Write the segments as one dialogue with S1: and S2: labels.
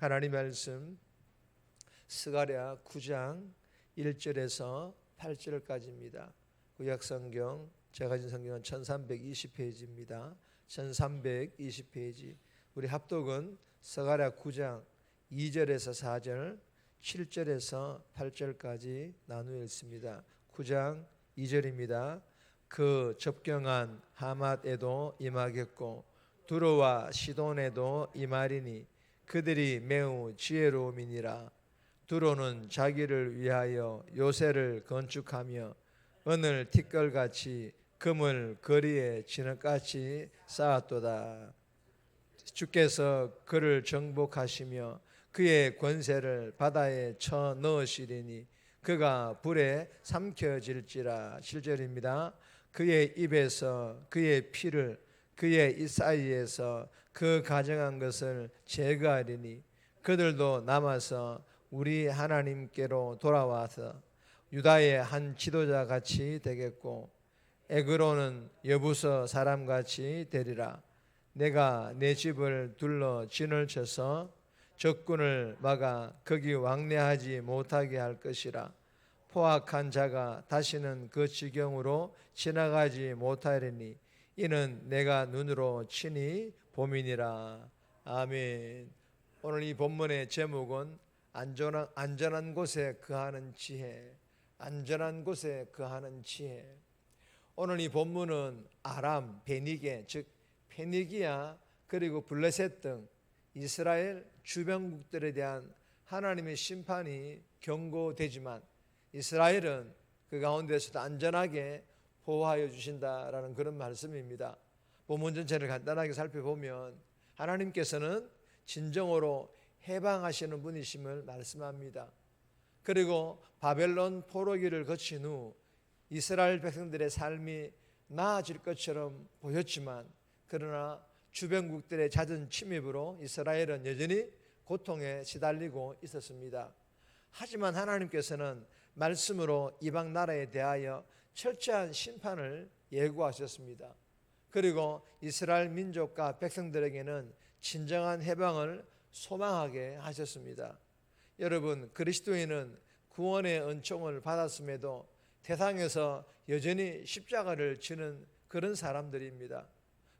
S1: 하나님 말씀 스가랴 9장 1절에서 8절까지입니다. 구약성경 제가 가진 성경은 1320페이지입니다. 1320페이지. 우리 합독은 스가랴 9장 2절에서 4절, 7절에서 8절까지 나누어 읽습니다. 9장 2절입니다. 그 접경한 하맛에도 임하겠고 두로와 시돈에도 임하리니 그들이 매우 지혜로움이니라. 두로는 자기를 위하여 요새를 건축하며 은을 티끌같이 금을 거리에 진흙같이 쌓았도다. 주께서 그를 정복하시며 그의 권세를 바다에 쳐 넣으시리니 그가 불에 삼켜질지라. 7절입니다. 그의 입에서 그의 피를 그의 이 사이에서 그 가정한 것을 제거하리니 그들도 남아서 우리 하나님께로 돌아와서 유다의 한 지도자 같이 되겠고 에그로는 여부서 사람같이 되리라. 내가 내 집을 둘러 진을 쳐서 적군을 막아 거기 왕래하지 못하게 할 것이라. 포악한 자가 다시는 그 지경으로 지나가지 못하리니 이는 내가 눈으로 친히 봄이니라. 아멘. 오늘 이 본문의 제목은 안전한 곳에 거하는 지혜. 안전한 곳에 거하는 지혜. 오늘 이 본문은 아람, 베니게, 즉 페니기아 그리고 블레셋 등 이스라엘 주변국들에 대한 하나님의 심판이 경고되지만 이스라엘은 그 가운데서도 안전하게 보호하여 주신다라는 그런 말씀입니다. 본문 전체를 간단하게 살펴보면 하나님께서는 진정으로 해방하시는 분이심을 말씀합니다. 그리고 바벨론 포로기를 거친 후 이스라엘 백성들의 삶이 나아질 것처럼 보였지만 그러나 주변국들의 잦은 침입으로 이스라엘은 여전히 고통에 시달리고 있었습니다. 하지만 하나님께서는 말씀으로 이방 나라에 대하여 철저한 심판을 예고하셨습니다. 그리고 이스라엘 민족과 백성들에게는 진정한 해방을 소망하게 하셨습니다. 여러분, 그리스도인은 구원의 은총을 받았음에도 세상에서 여전히 십자가를 지는 그런 사람들입니다.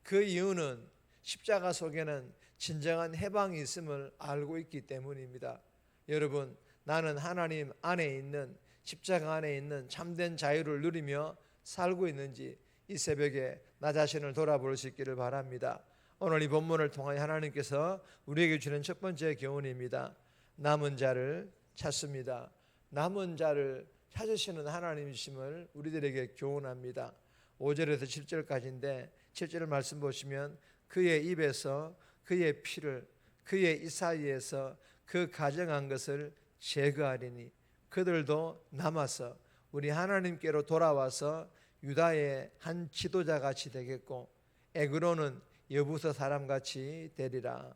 S1: 그 이유는 십자가 속에는 진정한 해방이 있음을 알고 있기 때문입니다. 여러분, 나는 하나님 안에 있는 십자가 안에 있는 참된 자유를 누리며 살고 있는지 이 새벽에 나 자신을 돌아볼 수 있기를 바랍니다. 오늘 이 본문을 통하여 하나님께서 우리에게 주는 첫 번째 교훈입니다. 남은 자를 찾습니다. 남은 자를 찾으시는 하나님이심을 우리들에게 교훈합니다. 5절에서 7절까지인데 7절 말씀 보시면 그의 입에서 그의 피를 그의 이 사이에서 그 가정한 것을 제거하리니 그들도 남아서 우리 하나님께로 돌아와서 유다의 한 지도자 같이 되겠고 에그로는 여부서 사람같이 되리라.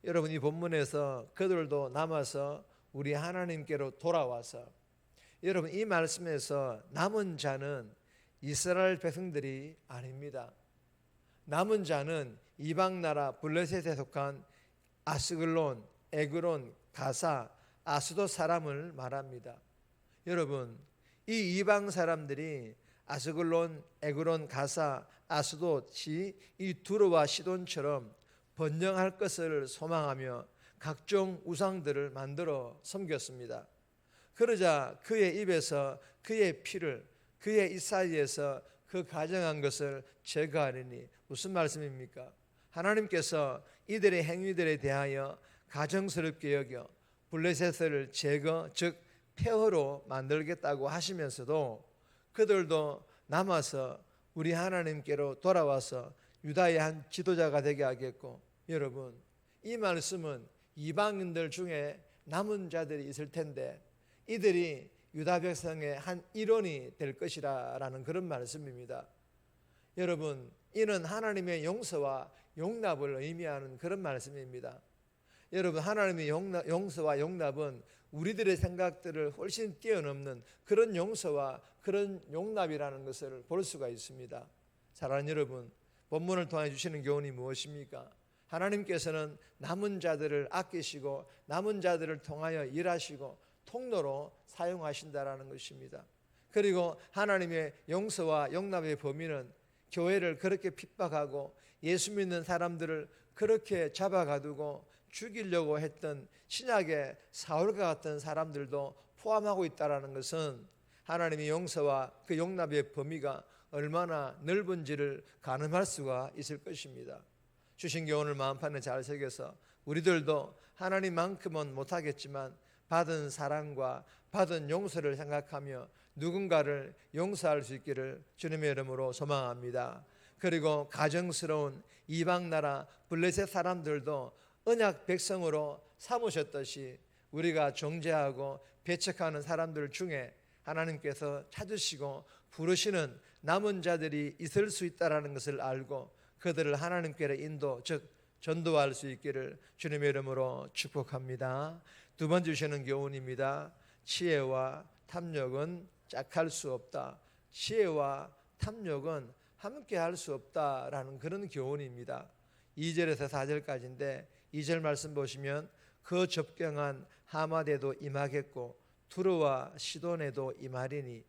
S1: 여러분, 이 본문에서 그들도 남아서 우리 하나님께로 돌아와서, 여러분 이 말씀에서 남은 자는 이스라엘 백성들이 아닙니다. 남은 자는 이방 나라 블레셋에 속한 아스글론, 에그론, 가사, 아스돗 사람을 말합니다. 여러분, 이 이방 사람들이 아스글론, 에그론, 가사, 아스돗이 이 두로와 시돈처럼 번영할 것을 소망하며 각종 우상들을 만들어 섬겼습니다. 그러자 그의 입에서 그의 피를 그의 이 사이에서 그 가정한 것을 제거하리니 무슨 말씀입니까? 하나님께서 이들의 행위들에 대하여 가정스럽게 여겨 블레셋을 제거, 즉 폐허로 만들겠다고 하시면서도 그들도 남아서 우리 하나님께로 돌아와서 유다의 한 지도자가 되게 하겠고, 여러분 이 말씀은 이방인들 중에 남은 자들이 있을 텐데 이들이 유다 백성의 한 일원이 될 것이라는 그런 말씀입니다. 여러분, 이는 하나님의 용서와 용납을 의미하는 그런 말씀입니다. 여러분, 하나님의 용서와 용납은 우리들의 생각들을 훨씬 뛰어넘는 그런 용서와 그런 용납이라는 것을 볼 수가 있습니다. 사랑하는 여러분, 본문을 통해 주시는 교훈이 무엇입니까? 하나님께서는 남은 자들을 아끼시고 남은 자들을 통하여 일하시고 통로로 사용하신다라는 것입니다. 그리고 하나님의 용서와 용납의 범위는 교회를 그렇게 핍박하고 예수 믿는 사람들을 그렇게 잡아가두고 죽이려고 했던 신약의 사울과 같은 사람들도 포함하고 있다는 것은 하나님의 용서와 그 용납의 범위가 얼마나 넓은지를 가늠할 수가 있을 것입니다. 주신 교훈을 마음판에 잘 새겨서 우리들도 하나님만큼은 못하겠지만 받은 사랑과 받은 용서를 생각하며 누군가를 용서할 수 있기를 주님의 이름으로 소망합니다. 그리고 가정스러운 이방나라 블레셋 사람들도 언약 백성으로 삼으셨듯이 우리가 정죄하고 배척하는 사람들 중에 하나님께서 찾으시고 부르시는 남은 자들이 있을 수 있다는 것을 알고 그들을 하나님께로 인도, 즉 전도할 수 있기를 주님의 이름으로 축복합니다. 두 번 주시는 교훈입니다. 지혜와 탐욕은 짝할 수 없다. 지혜와 탐욕은 함께 할 수 없다라는 그런 교훈입니다. 2절에서 4절까지인데 2절 말씀 보시면 그 접경한 하마데도 임하겠고 두로와 시돈에도 임하리니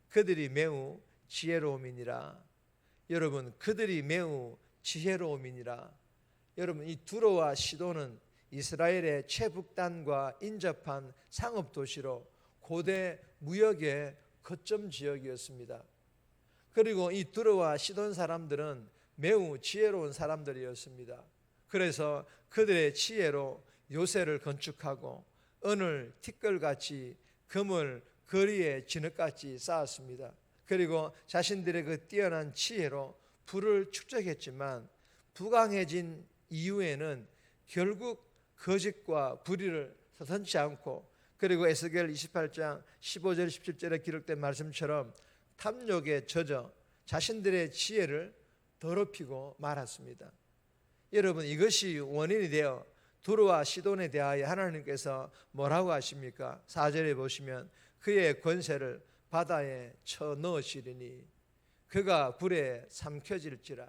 S1: 그들이 매우 지혜로움이니라. 여러분, 그들이 매우 지혜로움이니라. 여러분, 이 두로와 시돈은 이스라엘의 최북단과 인접한 상업 도시로 고대 무역의 거점 지역이었습니다. 그리고 이 두로와 시돈 사람들은 매우 지혜로운 사람들이었습니다. 그래서 그들의 지혜로 요새를 건축하고 은을 티끌같이 금을 거리에 진흙같이 쌓았습니다. 그리고 자신들의 그 뛰어난 지혜로 부를 축적했지만 부강해진 이후에는 결국 거짓과 불의를 서슴지 않고 그리고 에스겔 28장 15절 17절에 기록된 말씀처럼 탐욕에 젖어 자신들의 지혜를 더럽히고 말았습니다. 여러분, 이것이 원인이 되어 두로와 시돈에 대하여 하나님께서 뭐라고 하십니까? 4절에 보시면 그의 권세를 바다에 쳐 넣으시리니 그가 불에 삼켜질지라.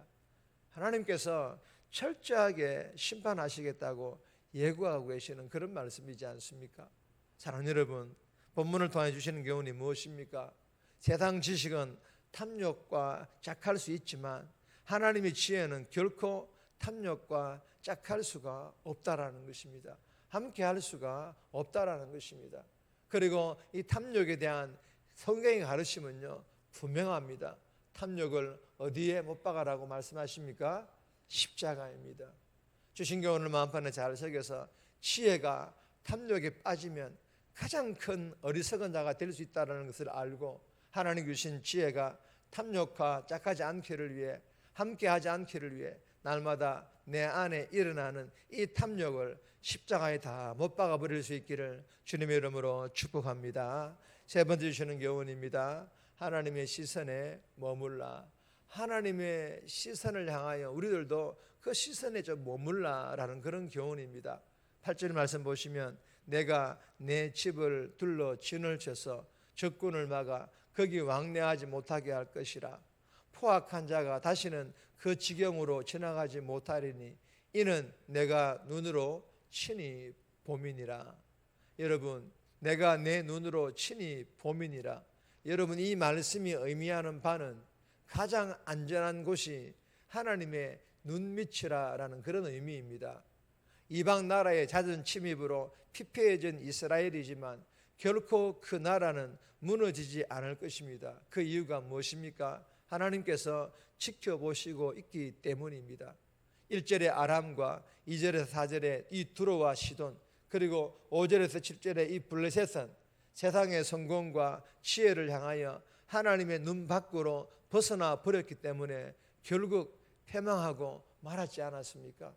S1: 하나님께서 철저하게 심판하시겠다고 예고하고 계시는 그런 말씀이지 않습니까? 사랑하는 여러분, 본문을 통해 주시는 교훈이 무엇입니까? 세상 지식은 탐욕과 짝할 수 있지만 하나님의 지혜는 결코 탐욕과 짝할 수가 없다라는 것입니다. 함께 할 수가 없다라는 것입니다. 그리고 이 탐욕에 대한 성경의 가르침은요 분명합니다. 탐욕을 어디에 못 박아라고 말씀하십니까? 십자가입니다. 주신 교훈을 마음판에 잘 새겨서 지혜가 탐욕에 빠지면 가장 큰 어리석은 자가 될 수 있다는 것을 알고 하나님 주신 지혜가 탐욕과 짝하지 않기를 위해 함께하지 않기를 위해 날마다 내 안에 일어나는 이 탐욕을 십자가에 다 못 박아 버릴 수 있기를 주님의 이름으로 축복합니다. 세 번째 주시는 교훈입니다. 하나님의 시선에 머물라. 하나님의 시선을 향하여 우리들도 그 시선에 좀 머물라라는 그런 교훈입니다. 8절 말씀 보시면 내가 내 집을 둘러 진을 쳐서 적군을 막아 거기 왕래하지 못하게 할 것이라. 포악한 자가 다시는 그 지경으로 지나가지 못하리니 이는 내가 눈으로 친히 봄이니라. 여러분, 내가 내 눈으로 친히 봄이니라. 여러분, 이 말씀이 의미하는 바는 가장 안전한 곳이 하나님의 눈밑이라는 그런 의미입니다. 이방 나라의 잦은 침입으로 피폐해진 이스라엘이지만 결코 그 나라는 무너지지 않을 것입니다. 그 이유가 무엇입니까? 하나님께서 지켜보시고 있기 때문입니다. 1절의 아람과 2절에서 4절의 이 두로와 시돈, 그리고 5절에서 7절의 이 블레셋은 세상의 성공과 지혜를 향하여 하나님의 눈 밖으로 벗어나 버렸기 때문에 결국 패망하고 말하지 않았습니까?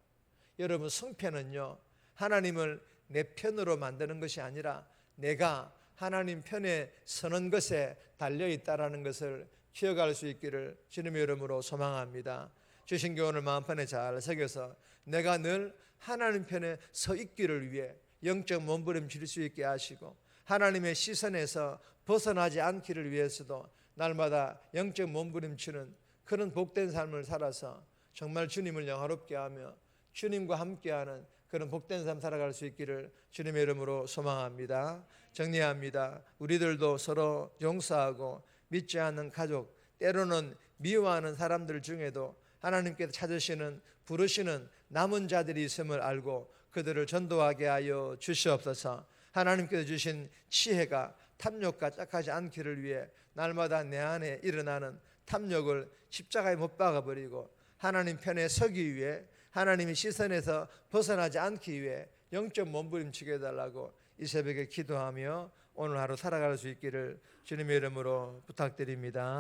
S1: 여러분, 성패는요 하나님을 내 편으로 만드는 것이 아니라 내가 하나님 편에 서는 것에 달려있다라는 것을 기억할 수 있기를 주님의 이름으로 소망합니다. 주신 교훈을 마음판에 잘 새겨서 내가 늘 하나님 편에 서 있기를 위해 영적 몸부림칠 수 있게 하시고 하나님의 시선에서 벗어나지 않기를 위해서도 날마다 영적 몸부림치는 그런 복된 삶을 살아서 정말 주님을 영화롭게 하며 주님과 함께하는 그런 복된 삶 살아갈 수 있기를 주님의 이름으로 소망합니다. 정리합니다. 우리들도 서로 용서하고 믿지 않는 가족, 때로는 미워하는 사람들 중에도 하나님께서 찾으시는 부르시는 남은 자들이 있음을 알고 그들을 전도하게 하여 주시옵소서. 하나님께서 주신 지혜가 탐욕과 짝하지 않기를 위해 날마다 내 안에 일어나는 탐욕을 십자가에 못 박아버리고 하나님 편에 서기 위해 하나님의 시선에서 벗어나지 않기 위해 영적 몸부림치게 해달라고 이 새벽에 기도하며 오늘 하루 살아갈 수 있기를 주님의 이름으로 부탁드립니다.